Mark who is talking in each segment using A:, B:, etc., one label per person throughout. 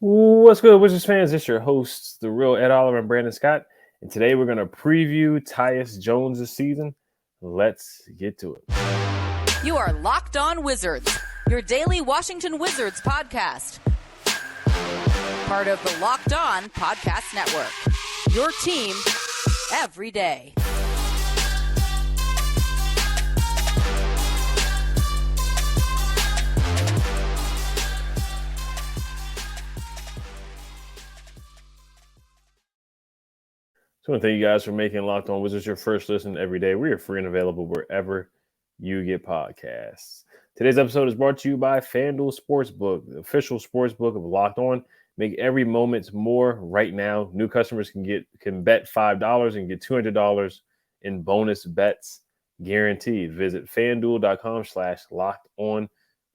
A: What's good, Wizards fans? It's your hosts, the real Ed Oliver and Brandon Scott. And today we're going to preview Tyus Jones' season. Let's get to it.
B: You are Locked On Wizards, your daily Washington Wizards podcast. Part of the Locked On Podcast Network. Your team every day.
A: So I want to thank you guys for making Locked On Wizards your first listen every day. We are free and available wherever you get podcasts. Today's episode is brought to you by FanDuel Sportsbook, the official sportsbook of Locked On. Make every moment more right now. New customers can bet $5 and get $200 in bonus bets guaranteed. Visit FanDuel.com/LockedOn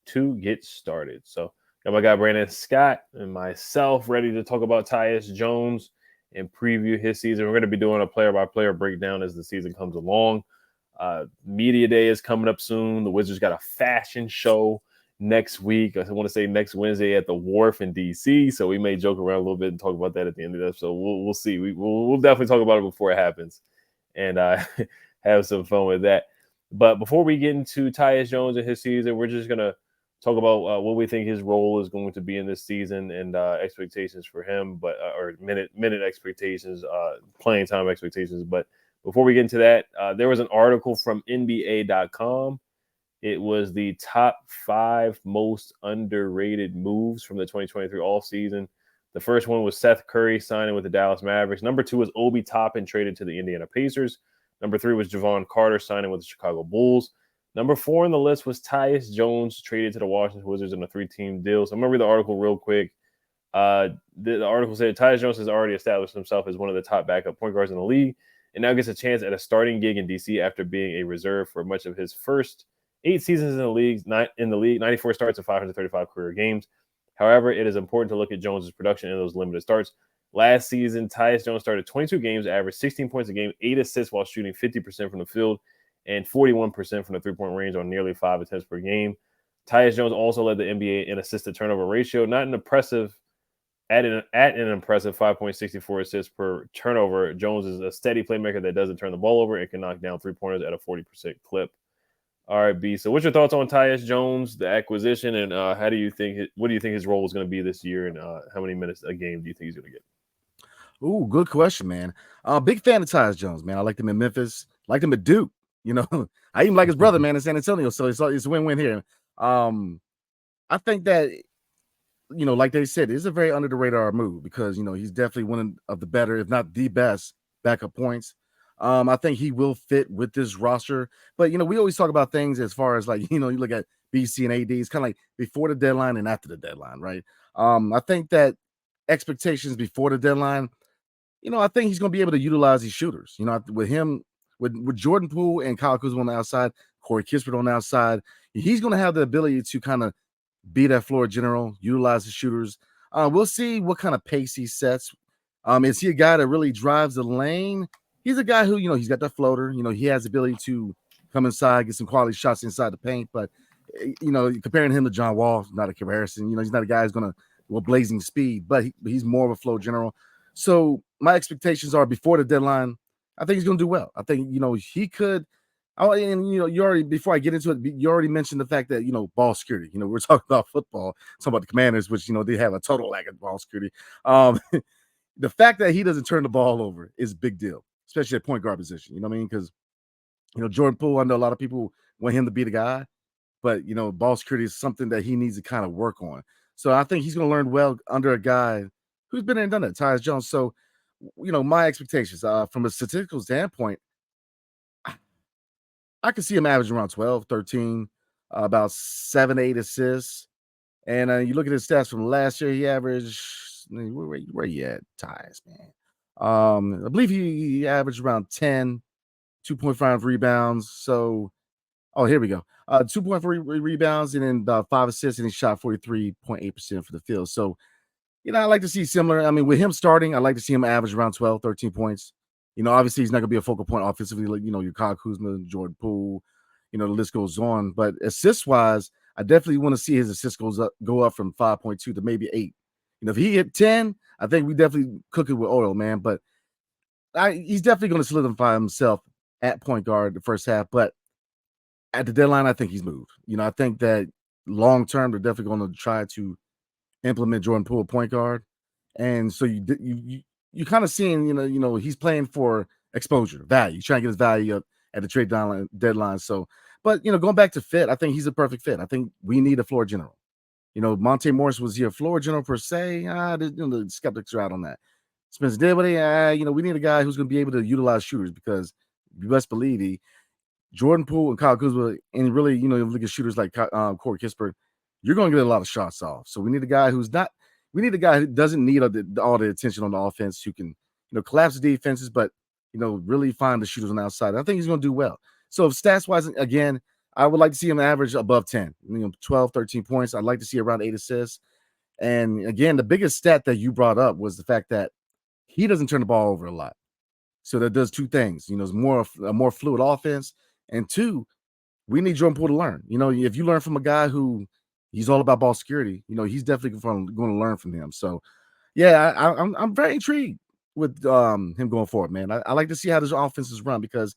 A: to get started. So got my guy Brandon Scott and myself ready to talk about Tyus Jones and preview his season. We're going to be doing a player-by-player breakdown as the season comes along. Media Day is coming up soon. The Wizards got a fashion show next week. I want to say next Wednesday at the Wharf in D.C., so we may joke around a little bit and talk about that at the end of the episode. We'll see. We'll definitely talk about it before it happens and have some fun with that. But before we get into Tyus Jones and his season, we're just going to talk about what we think his role is going to be in this season and expectations for him, or minute expectations, playing time expectations. But before we get into that, there was an article from NBA.com. It was the top 5 most underrated moves from the 2023 offseason. The first one was Seth Curry signing with the Dallas Mavericks. Number 2 was Obi Toppin traded to the Indiana Pacers. Number 3 was Javon Carter signing with the Chicago Bulls. Number 4 on the list was Tyus Jones traded to the Washington Wizards in a 3-team deal. So I'm going to read the article real quick. The article said Tyus Jones has already established himself as one of the top backup point guards in the league and now gets a chance at a starting gig in D.C. after being a reserve for much of his first 8 seasons in the league, 94 starts and 535 career games. However, it is important to look at Jones' production in those limited starts. Last season, Tyus Jones started 22 games, averaged 16 points a game, 8 assists while shooting 50% from the field, and 41% from the three-point range on nearly 5 attempts per game. Tyus Jones also led the NBA in assist-to-turnover ratio, at an impressive 5.64 assists per turnover. Jones is a steady playmaker that doesn't turn the ball over and can knock down three-pointers at a 40% clip. All right, B. So what's your thoughts on Tyus Jones, the acquisition, and what do you think his role is going to be this year, and how many minutes a game do you think he's going to get?
C: Ooh, good question, man. Big fan of Tyus Jones, man. I liked him in Memphis, liked him at Duke. You know, I even like his brother, man, in San Antonio. So it's a win-win here. I think that, like they said, it's a very under the radar move because, he's definitely one of the better, if not the best, backup points. I think he will fit with this roster. But, we always talk about things as far as you look at BC and AD. It's kind of like before the deadline and after the deadline, right? I think that expectations before the deadline, I think he's going to be able to utilize these shooters. With him, with Jordan Poole and Kyle Kuzma on the outside, Corey Kispert on the outside, he's going to have the ability to kind of be that floor general, utilize the shooters. We'll see what kind of pace he sets. Is he a guy that really drives the lane? He's a guy who, he's got that floater. He has the ability to come inside, get some quality shots inside the paint. But, comparing him to John Wall, not a comparison. He's not a guy who's going to go blazing speed, but he's more of a flow general. So my expectations are before the deadline, I think he's going to do well. I think, he could. You already, before I get into it, you already mentioned the fact that, ball security. We're talking about football, talking about the Commanders, which, they have a total lack of ball security. The fact that he doesn't turn the ball over is a big deal, especially at point guard position. You know what I mean? Because, Jordan Poole, I know a lot of people want him to be the guy, but, ball security is something that he needs to kind of work on. So I think he's going to learn well under a guy who's been there and done that, Tyus Jones. So, my expectations from a statistical standpoint, I can see him averaging around 12, 13, about 7, 8 assists. And you look at his stats from last year, he averaged, where you at, Tyus, man? I believe he averaged around 10, 2.5 rebounds. So, here we go. 2.3 rebounds and then about 5 assists, and he shot 43.8% for the field. So, I like to see similar. I mean, with him starting, I like to see him average around 12, 13 points. Obviously he's not going to be a focal point offensively, like, your Kyle Kuzma, Jordan Poole, the list goes on. But assist-wise, I definitely want to see his assists go up from 5.2 to maybe 8. If he hit 10, I think we definitely cook it with oil, man. But he's definitely going to solidify himself at point guard the first half. But at the deadline, I think he's moved. I think that long term, they're definitely going to try to implement Jordan Poole point guard. And so you kind of seeing, he's playing for exposure, value. He's trying to get his value up at the trade deadline. So, but, going back to fit, I think he's a perfect fit. I think we need a floor general. Monte Morris was here floor general per se. The skeptics are out on that. Spencer Dinwiddie, we need a guy who's going to be able to utilize shooters because you best believe Jordan Poole and Kyle Kuzma, and really, look at shooters like Corey Kispert, you're going to get a lot of shots off. So we need a guy who doesn't need all the attention on the offense, who can, collapse the defenses, but, really find the shooters on the outside. I think he's going to do well. So stats-wise, again, I would like to see him average above 10, 12, 13 points. I'd like to see around 8 assists. And again, the biggest stat that you brought up was the fact that he doesn't turn the ball over a lot. So that does two things. It's a more fluid offense. And two, we need Jordan Poole to learn. If you learn from a guy who he's all about ball security, he's definitely going to learn from him. So, yeah, I'm very intrigued with him going forward, man. I like to see how this offense is run because,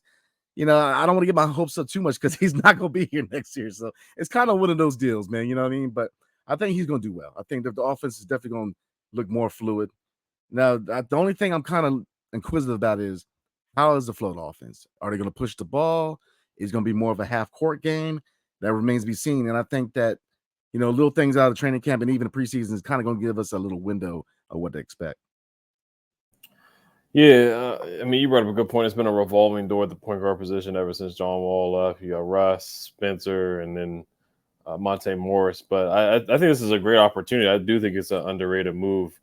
C: I don't want to get my hopes up too much because he's not going to be here next year. So it's kind of one of those deals, man. You know what I mean? But I think he's going to do well. I think that the offense is definitely going to look more fluid. Now, the only thing I'm kind of inquisitive about is how is the float offense? Are they going to push the ball? Is it going to be more of a half-court game? That remains to be seen. And I think that, little things out of the training camp and even the preseason is kind of going to give us a little window of what to expect.
A: Yeah, you brought up a good point. It's been a revolving door at the point guard position ever since John Wall left. You got Russ, Spencer, and then Monte Morris. But I think this is a great opportunity. I do think it's an underrated move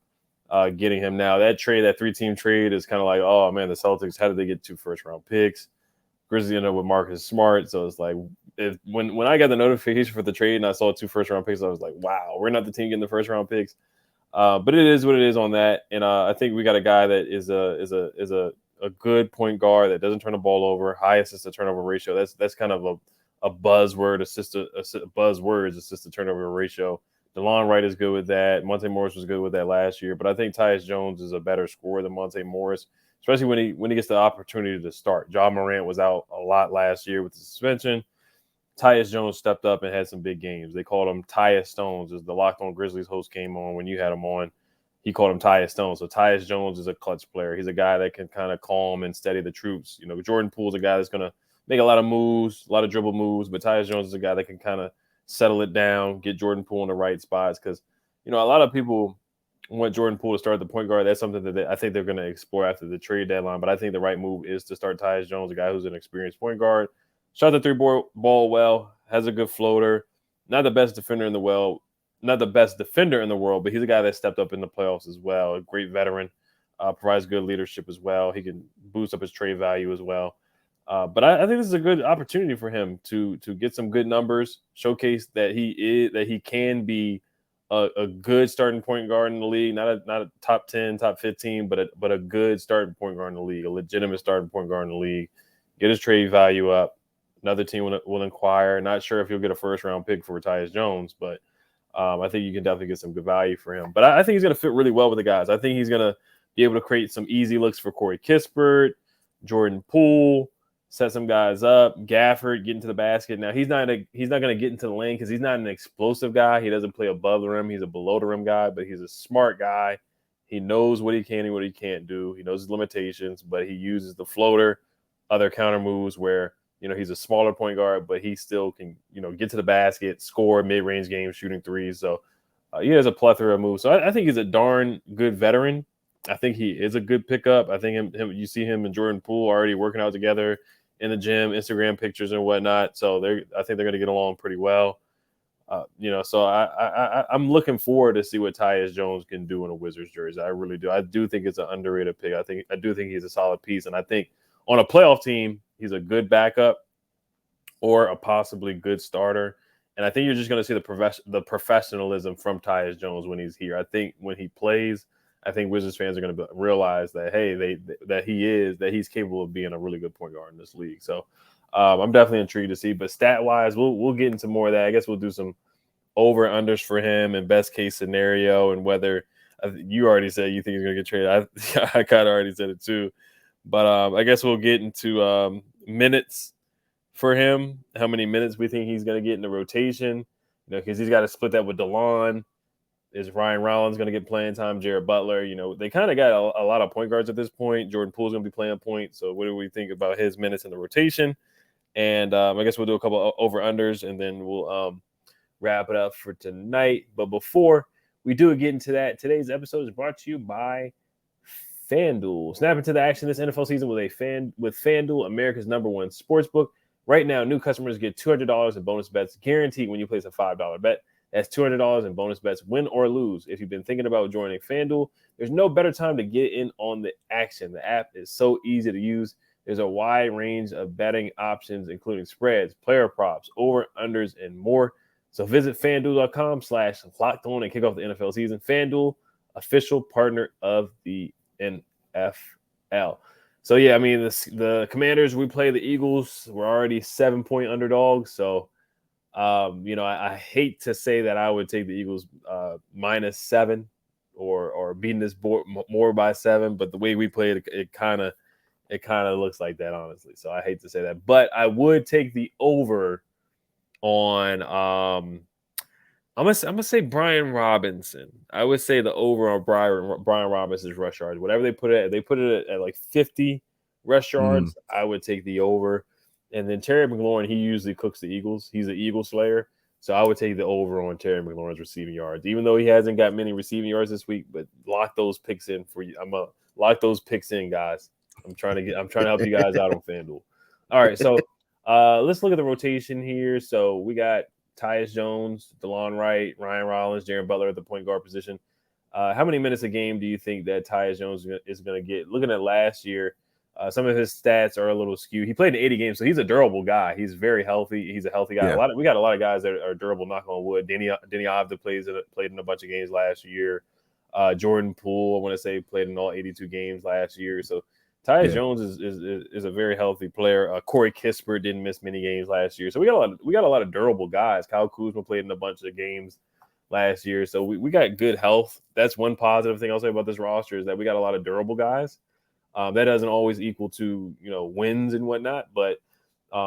A: getting him now. That trade, that 3-team trade is kind of like, oh, man, the Celtics, how did they get 2 first-round picks? Grizzlies ended up with Marcus Smart. So it's like when I got the notification for the trade and I saw 2 first-round picks, I was like, wow, we're not the team getting the first-round picks. But it is what it is on that. And I think we got a guy that is a good point guard that doesn't turn the ball over, high assist to turnover ratio. That's kind of a buzzword, assist to turnover ratio. DeLon Wright is good with that. Monte Morris was good with that last year. But I think Tyus Jones is a better scorer than Monte Morris, especially when he gets the opportunity to start. Ja Morant was out a lot last year with the suspension. Tyus Jones stepped up and had some big games. They called him Tyus Stones, as the Locked On Grizzlies host came on when you had him on. He called him Tyus Stones. So Tyus Jones is a clutch player. He's a guy that can kind of calm and steady the troops. Jordan Poole's a guy that's going to make a lot of moves, a lot of dribble moves, but Tyus Jones is a guy that can kind of settle it down, get Jordan Poole in the right spots. Because, a lot of people want Jordan Poole to start the point guard. That's something that I think they're going to explore after the trade deadline. But I think the right move is to start Tyus Jones, a guy who's an experienced point guard. Shot the ball well, has a good floater. Not the best defender in the world, but he's a guy that stepped up in the playoffs as well. A great veteran, provides good leadership as well. He can boost up his trade value as well. But I think this is a good opportunity for him to get some good numbers, showcase that he can be a good starting point guard in the league, not a top 10, top 15, but a good starting point guard in the league, a legitimate starting point guard in the league. Get his trade value up. Another team will inquire. Not sure if you'll get a first-round pick for Tyus Jones, but I think you can definitely get some good value for him. But I think he's going to fit really well with the guys. I think he's going to be able to create some easy looks for Corey Kispert, Jordan Poole, set some guys up, Gafford, get into the basket. Now, he's not going to get into the lane because he's not an explosive guy. He doesn't play above the rim. He's a below-the-rim guy, but he's a smart guy. He knows what he can and what he can't do. He knows his limitations, but he uses the floater, other counter moves where he's a smaller point guard, but he still can, get to the basket, score mid-range games, shooting threes. So he has a plethora of moves. So I think he's a darn good veteran. I think he is a good pickup. I think you see him and Jordan Poole already working out together in the gym, Instagram pictures and whatnot. So I think they're going to get along pretty well. So I'm looking forward to see what Tyus Jones can do in a Wizards jersey. I really do. I do think it's an underrated pick. I do think he's a solid piece, and I think on a playoff team, he's a good backup or a possibly good starter. And I think you're just going to see the professionalism from Tyus Jones when he's here. I think when he plays, I think Wizards fans are going to realize that, hey, that he's capable of being a really good point guard in this league. So I'm definitely intrigued to see. But stat-wise, we'll get into more of that. I guess we'll do some over-unders for him and best-case scenario and whether You already said you think he's going to get traded. I kind of already said it too. But I guess we'll get into minutes for him. How many minutes we think he's going to get in the rotation? Because he's got to split that with DeLon. Is Ryan Rollins going to get playing time? Jared Butler? They kind of got a lot of point guards at this point. Jordan Poole's going to be playing point. So what do we think about his minutes in the rotation? And I guess we'll do a couple of over-unders, and then we'll wrap it up for tonight. But before we do get into that, today's episode is brought to you by FanDuel. Snap into the action this NFL season with FanDuel, America's #1 sportsbook. Right now, new customers get $200 in bonus bets guaranteed when you place a $5 bet. That's $200 in bonus bets, win or lose. If you've been thinking about joining FanDuel, there's no better time to get in on the action. The app is so easy to use. There's a wide range of betting options, including spreads, player props, over-unders, and more. So visit FanDuel.com/LockedOn and kick off the NFL season. FanDuel, official partner of the NFL. So, yeah, I mean, the Commanders, we play the Eagles. We're already 7-point underdogs. So, I hate to say that I would take the Eagles -7 or beating this board more by 7, but the way we played, it kind of looks like that, honestly. So I hate to say that, but I would take the over on I'm gonna say Brian Robinson. I would say the over on Brian Robinson's rush yards. Whatever they put it at, they put it at like 50 rush yards. I would take the over. And then Terry McLaurin, he usually cooks the Eagles. He's an Eagle slayer. So I would take the over on Terry McLaurin's receiving yards, even though he hasn't got many receiving yards this week. But lock those picks in for you. I'm gonna lock those picks in, guys. I'm trying to help you guys out on FanDuel. All right, so let's look at the rotation here. So we got Tyus Jones, DeLon Wright, Ryan Rollins, Jared Butler at the point guard position. How many minutes a game do you think that Tyus Jones is going to get? Looking at last year, some of his stats are a little skewed. He played in 80 games, so he's a durable guy. He's very healthy. He's a healthy guy.
C: Yeah.
A: We got a lot of guys that are durable, knock on wood. Denny Avdia played in a bunch of games last year. Jordan Poole, I want to say, played in all 82 games last year. So Tyus Jones is a very healthy player. Corey Kispert didn't miss many games last year. So we got a lot of durable guys. Kyle Kuzma played in a bunch of games last year. So we got good health. That's one positive thing I'll say about this roster is that we got a lot of durable guys. That doesn't always equal to, wins and whatnot, but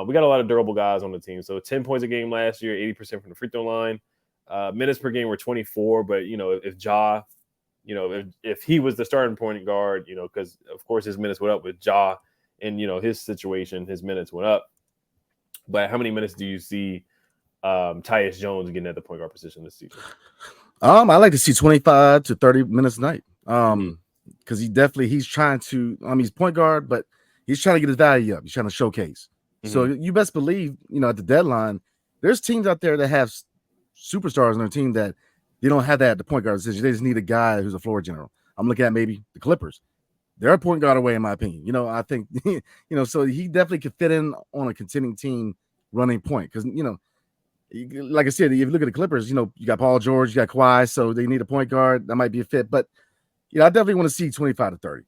A: we got a lot of durable guys on the team. So 10 points a game last year, 80% from the free throw line. Minutes per game were 24, but, if Ja, if he was the starting point guard, because, of course, his minutes went up with Ja and, his situation, his minutes went up. But how many minutes do you see Tyus Jones getting at the point guard position this season?
C: I like to see 25 to 30 minutes a night. Because he's trying to, he's point guard, but he's trying to get his value up. He's trying to showcase. So you best believe, at the deadline, there's teams out there that have superstars on their team that they don't have that at the point guard position. They just need a guy who's a floor general. I'm looking at maybe the Clippers. They're a point guard away, in my opinion. I think, so he definitely could fit in on a contending team running point. Because, like I said, if you look at the Clippers, you got Paul George, you got Kawhi, so they need a point guard. That might be a fit. But I definitely want to see 25 to 30.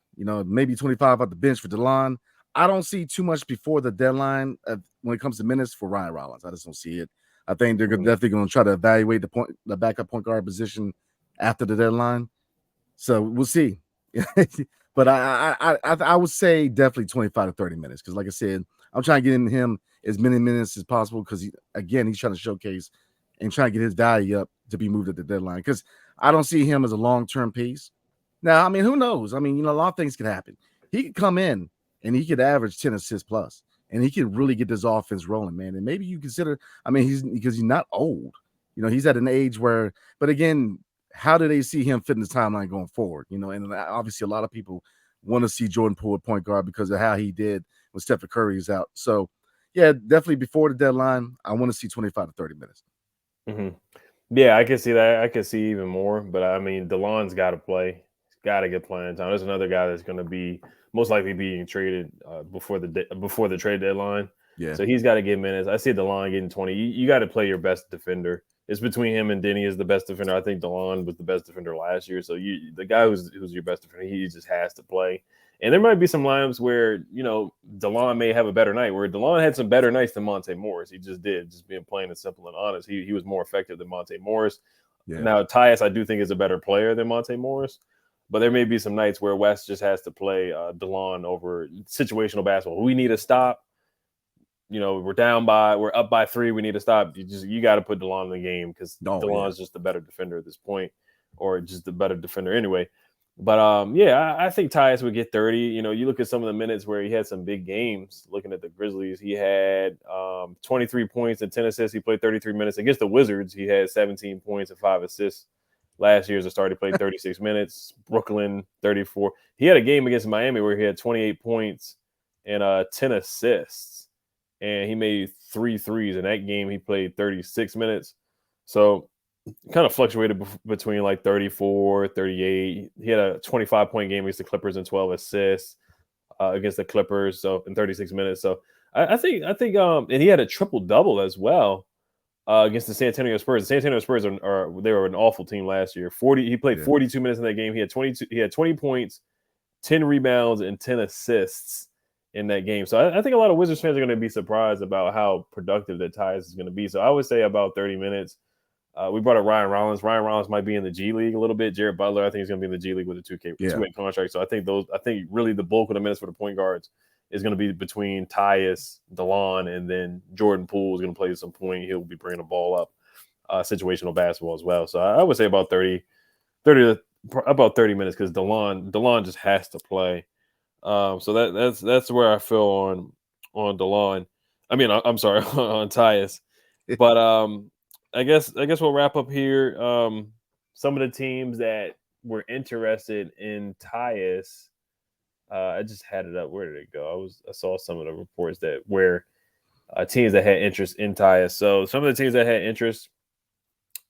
C: Maybe 25 off the bench for DeLon. I don't see too much before the deadline when it comes to minutes for Ryan Rollins. I just don't see it. I think they're definitely going to try to evaluate the backup point guard position after the deadline. So we'll see. But I would say definitely 25 to 30 minutes because, like I said, I'm trying to get in him as many minutes as possible because, he's trying to showcase and trying to get his value up to be moved at the deadline because I don't see him as a long-term piece. Now, who knows? A lot of things could happen. He could come in and he could average 10 assists plus, and he could really get this offense rolling, man. And maybe you consider, because he's not old. He's at an age where, but again, how do they see him fit in the timeline going forward? And obviously a lot of people want to see Jordan Poole at point guard because of how he did when Stephen Curry is out. So, yeah, definitely before the deadline, I want to see 25 to 30 minutes.
A: Yeah, I can see that. I can see even more, but DeLon's got to play. Got to get playing time. There's another guy that's going to be most likely being traded before the trade deadline.
C: Yeah.
A: So he's got to get minutes. I see DeLon getting 20. You got to play your best defender. It's between him and Denny is the best defender. I think DeLon was the best defender last year. So the guy who's your best defender, he just has to play. And there might be some lineups where, DeLon may have a better night, where DeLon had some better nights than Monte Morris. He just did, just being plain and simple and honest. He was more effective than Monte Morris.
C: Yeah.
A: Now, Tyus, I do think is a better player than Monte Morris, but there may be some nights where West just has to play DeLon over situational basketball. We need to stop. We're up by 3. We need to stop. You got to put DeLon in the game because DeLon's just the better defender at this point, or just the better defender anyway. But I think Tyus would get 30. You look at some of the minutes where he had some big games. Looking at the Grizzlies, he had 23 points and 10 assists. He played 33 minutes against the Wizards. He had 17 points and 5 assists. Last year as a starter, he played 36 minutes. Brooklyn, 34. He had a game against Miami where he had 28 points and 10 assists, and he made 3 threes. In that game, he played 36 minutes. So kind of fluctuated between like 34, 38. He had a 25-point game against the Clippers and 12 assists against the Clippers, so in 36 minutes. So I think, and he had a triple-double as well against the San Antonio Spurs. The San Antonio Spurs they were an awful team last year. He played 42 minutes in that game. He had 20 points, 10 rebounds, and 10 assists in that game. So I think a lot of Wizards fans are going to be surprised about how productive that Tyus is going to be. So I would say about 30 minutes. We brought up Ryan Rollins. Ryan Rollins might be in the G League a little bit. Jared Butler, I think he's going to be in the G League with a 2-way contract. So I think really the bulk of the minutes for the point guards is going to be between Tyus, DeLon, and then Jordan Poole is going to play some point. He'll be bringing the ball up, situational basketball as well. So I would say about 30 minutes because DeLon just has to play. So that's where I feel on DeLon. I mean, I'm sorry, on Tyus. But I guess we'll wrap up here. Some of the teams that were interested in Tyus, I just had it up. Where did it go? I saw some of the reports where teams that had interest in Tyus. So some of the teams that had interest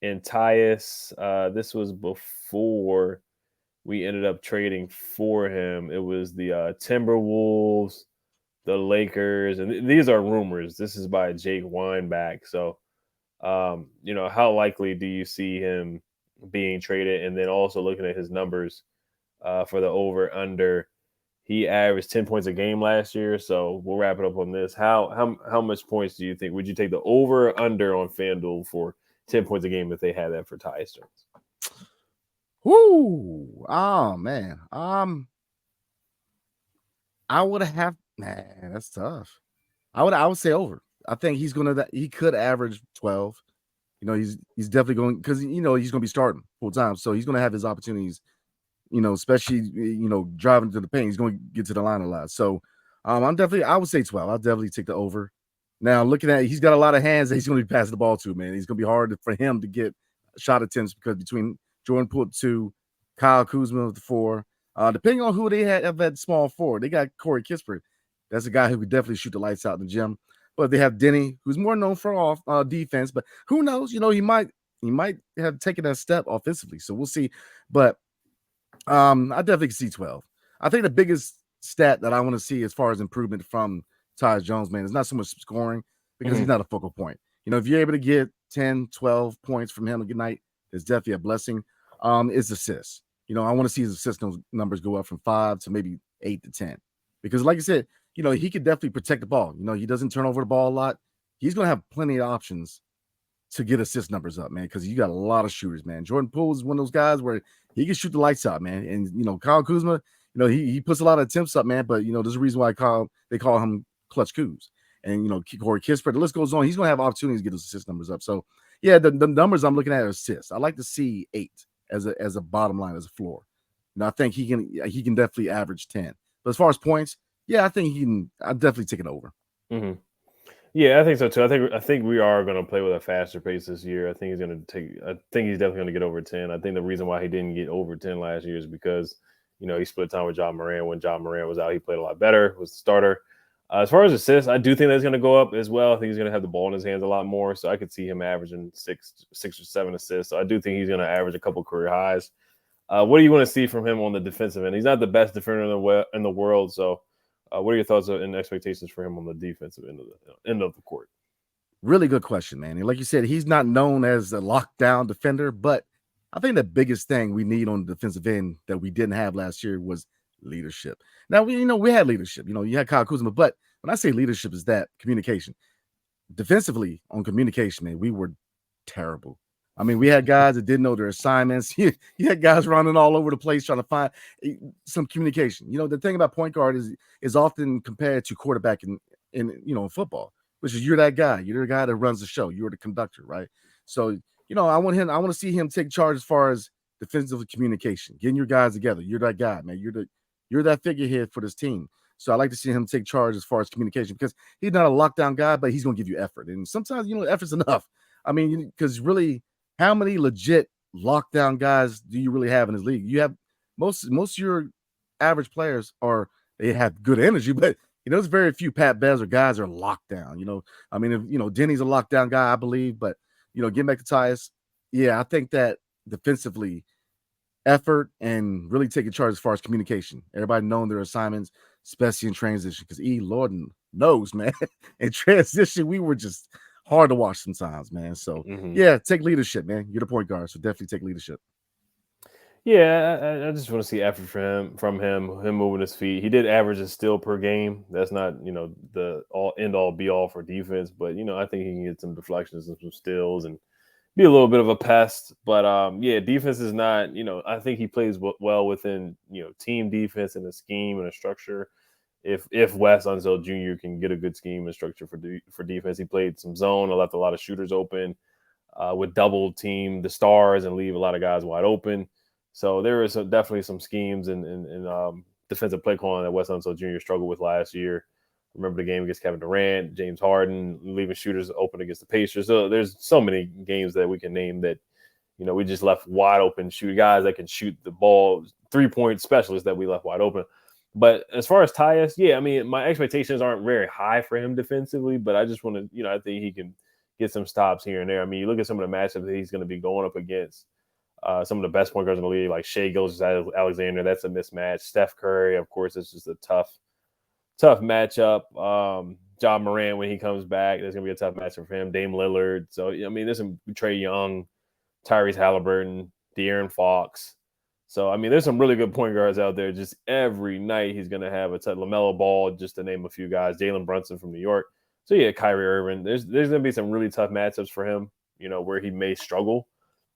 A: in Tyus, this was before we ended up trading for him. It was the Timberwolves, the Lakers, and these are rumors. This is by Jake Weinbach. So how likely do you see him being traded? And then also looking at his numbers for the over-under, he averaged 10 points a game last year. So we'll wrap it up on this. How much points do you think? Would you take the over or under on FanDuel for 10 points a game if they had that for Tyus Jones?
C: Woo! Oh man. I would have. Man, that's tough. I would say over. I think he could average 12. He's definitely going because he's going to be starting full time, so he's going to have his opportunities. Especially driving to the paint, he's going to get to the line a lot. So I would say 12. I'll definitely take the over. Now looking at he's got a lot of hands that he's going to be passing the ball to, man. He's going to be hard for him to get shot attempts because between Jordan Poole at 2, Kyle Kuzma at 4, depending on who they have at small 4, they got Corey Kispert. That's a guy who could definitely shoot the lights out in the gym. But they have Denny, who's more known for defense. But who knows? He might have taken that step offensively. So we'll see. But I definitely can see 12. I think the biggest stat that I want to see as far as improvement from Tyus Jones, man, is not so much scoring because he's not a focal point. If you're able to get 10, 12 points from him a good night, it's definitely a blessing. It's assists. I want to see his assist numbers go up from 5 to maybe 8 to 10. Because like I said, he could definitely protect the ball. He doesn't turn over the ball a lot. He's going to have plenty of options to get assist numbers up, man, because you got a lot of shooters, man. Jordan Poole is one of those guys where he can shoot the lights out, man. And, Kyle Kuzma, he puts a lot of attempts up, man. But, there's a reason why they call him Clutch Kuz. And, Corey Kispert, the list goes on. He's going to have opportunities to get those assist numbers up. So, yeah, the numbers I'm looking at are assists. I like to see 8 as a bottom line, as a floor. I think he can definitely average 10. But as far as points, yeah, I think I'll definitely take it over.
A: Mm-hmm. Yeah, I think so too. I think we are going to play with a faster pace this year. I think he's definitely going to get over 10. I think the reason why he didn't get over 10 last year is because, he split time with John Moran. When John Moran was out, he played a lot better, was the starter. As far as assists, I do think that's going to go up as well. I think he's going to have the ball in his hands a lot more. So I could see him averaging 6 or 7 assists. So I do think he's going to average a couple career highs. What do you want to see from him on the defensive end? He's not the best defender in the world. So what are your thoughts and expectations for him on the defensive end of the court?
C: Really good question, man. And like you said, he's not known as a lockdown defender, but I think the biggest thing we need on the defensive end that we didn't have last year was leadership. Now, we had leadership. You had Kyle Kuzma, but when I say leadership, is that communication. Defensively, on communication, man, we were terrible. I mean, we had guys that didn't know their assignments. You had guys running all over the place trying to find some communication. The thing about point guard is often compared to quarterback in football, which is you're that guy. You're the guy that runs the show. You're the conductor, right? So, I want to see him take charge as far as defensive communication, getting your guys together. You're that guy, man. You're that figurehead for this team. So I like to see him take charge as far as communication because he's not a lockdown guy, but he's going to give you effort. And sometimes, effort's enough. I mean, because really, how many legit lockdown guys do you really have in this league? You have most of your average players they have good energy, but there's very few Pat Bev or guys are locked down. I mean, if, Denny's a lockdown guy, I believe, but getting back to Tyus, yeah, I think that defensively, effort and really taking charge as far as communication. Everybody knowing their assignments, especially in transition, because Lord knows, man, in transition we were just hard to watch sometimes, man. So yeah, take leadership, man. You're the point guard, so definitely take leadership.
A: Yeah, I just want to see effort from him moving his feet. He did average a steal per game. That's not the end all be all for defense, but I think he can get some deflections and some steals and be a little bit of a pest. But yeah, defense is not. I think he plays well within team defense and a scheme and a structure. If Wes Unseld Jr. can get a good scheme and structure for defense, he played some zone and left a lot of shooters open. Would double team the stars and leave a lot of guys wide open. So there is definitely some schemes and defensive play calling that Wes Unseld Jr. struggled with last year. Remember the game against Kevin Durant, James Harden, leaving shooters open against the Pacers. So there's so many games that we can name that, we just left wide open, shoot guys that can shoot the ball, 3-point specialists that we left wide open. But as far as Tyus, yeah, I mean, my expectations aren't very high for him defensively, but I just want to, I think he can get some stops here and there. I mean, you look at some of the matchups that he's going to be going up against. Some of the best point guards in the league, like Shai Gilgeous-Alexander, that's a mismatch. Steph Curry, of course, it's just a tough matchup. Ja Morant, when he comes back, there's going to be a tough matchup for him. Dame Lillard. So, I mean, there's some Trae Young, Tyrese Halliburton, De'Aaron Fox. So, I mean, there's some really good point guards out there. Just every night he's going to have a LaMelo Ball, just to name a few guys. Jalen Brunson from New York. So, yeah, Kyrie Irving. There's going to be some really tough matchups for him, where he may struggle.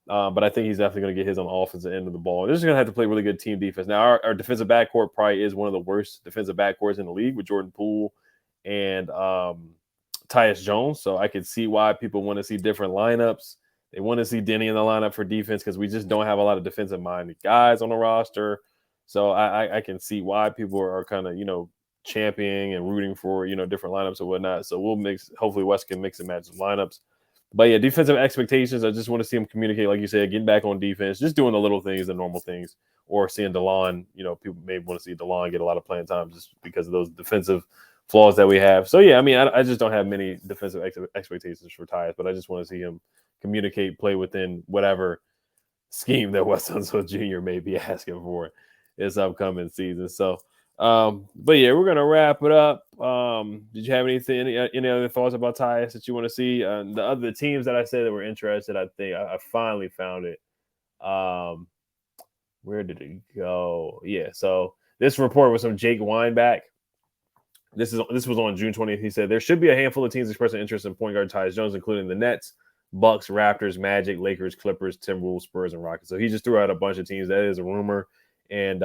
A: But I think he's definitely going to get his on the offensive end of the ball. They're just going to have to play really good team defense. Now, our defensive backcourt probably is one of the worst defensive backcourts in the league with Jordan Poole and Tyus Jones. So I could see why people want to see different lineups. They want to see Denny in the lineup for defense because we just don't have a lot of defensive-minded guys on the roster. So I can see why people are kind of, championing and rooting for, different lineups and whatnot. So hopefully West can mix and match some lineups. But yeah, defensive expectations, I just want to see him communicate, like you said, getting back on defense, just doing the little things, the normal things, or seeing DeLon. People may want to see DeLon get a lot of playing time just because of those defensive flaws that we have. So yeah, I mean, I just don't have many defensive expectations for Tyus, but I just want to see him communicate, play within whatever scheme that Wes Unseld Jr. may be asking for this upcoming season. So, but yeah, we're gonna wrap it up. Did you have any other thoughts about Tyus that you want to see? The other teams that I said that were interested, I think I finally found it. Where did it go? Yeah, so this report was from Jake Weinbach. This was on June 20th. He said there should be a handful of teams expressing interest in point guard Tyus Jones, including the Nets, Bucks, Raptors, Magic, Lakers, Clippers, Timberwolves, Spurs, and Rockets. So he just threw out a bunch of teams. That is a rumor, and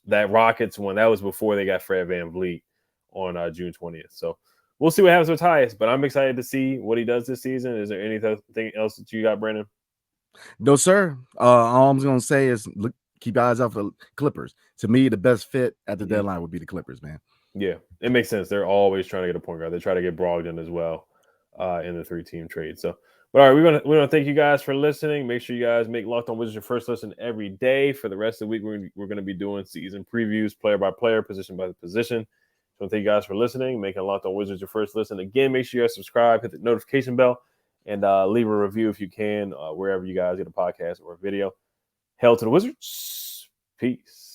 A: that Rockets one, that was before they got Fred VanVleet on June 20th. So we'll see what happens with Tyus, but I'm excited to see what he does this season. Is there anything else that you got, Brandon?
C: No, sir. All I'm going to say is keep eyes out for the Clippers. To me, the best fit at the deadline would be the Clippers, man.
A: Yeah, it makes sense. They're always trying to get a point guard. They try to get Brogdon as well in the 3-team trade. So, but all right, we want to thank you guys for listening. Make sure you guys make Locked On Wizards your first listen every day. For the rest of the week, we're going to be doing season previews, player by player, position by position. So thank you guys for listening, making Locked On Wizards your first listen. Again, make sure you guys subscribe, hit the notification bell, and leave a review if you can, wherever you guys get a podcast or a video. Hail to the Wizards. Peace.